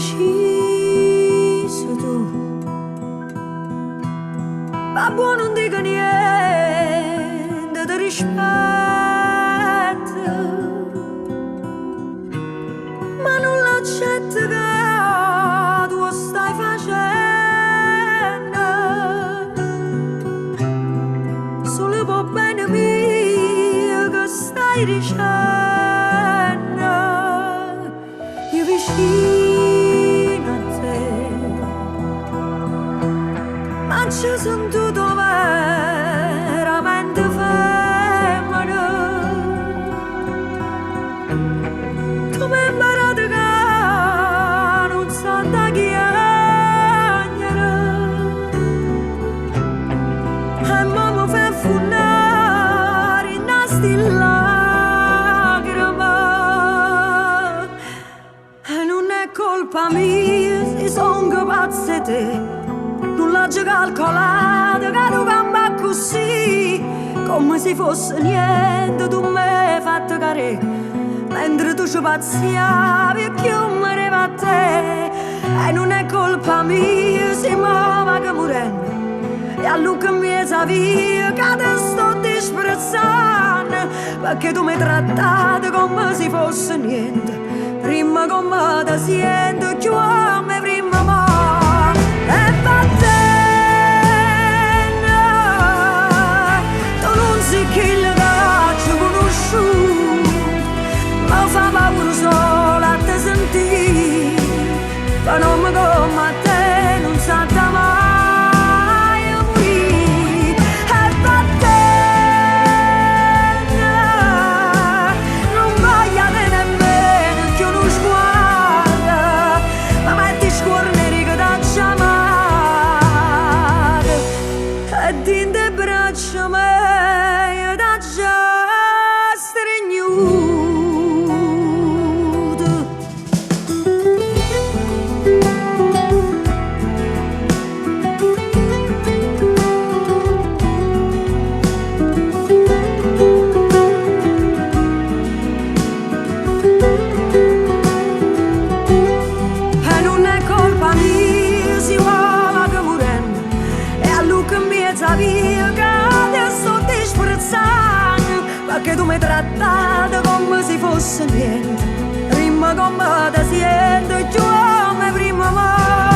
deciso tu. Babbo non dico niente, ti rispetto, ma non l'accetto che tu stai facendo. Solo per bene mio che stai dicendo, io vicino a te, ma ci sono tutto veramente femmina. Tu mi hai imparato che non sa da chiagliere, e mo mi fai funnare in nasti lacrime. E non è colpa mia se son pazze te, non l'ho già calcolato che tu cambia così, come se fosse niente. Tu mi hai fatto care, mentre tu ci pazziavi e chiamare a te. E non è colpa mia se muova che morendo, e a lui che mi via che te sto disprezzando, perché tu mi hai trattato come se fosse niente. Prima come ti sento, chiama prima mo. E va bene, tu non sei quello che ci conosciuto, ma fa paura solo a te sentire, ma non mi come a te non sa da mai morire. E va bene, non voglio te nemmeno che uno sguardo, ma metti scorneri che t'ha chiamato, e din te braccia mie t'ha già stregnuto. E non è colpa mia se uova che morendo, e a lui che mi via che adesso ti sprezzando, perché tu mi hai trattato come se fosse niente. Prima come ti sento, chiama prima mo.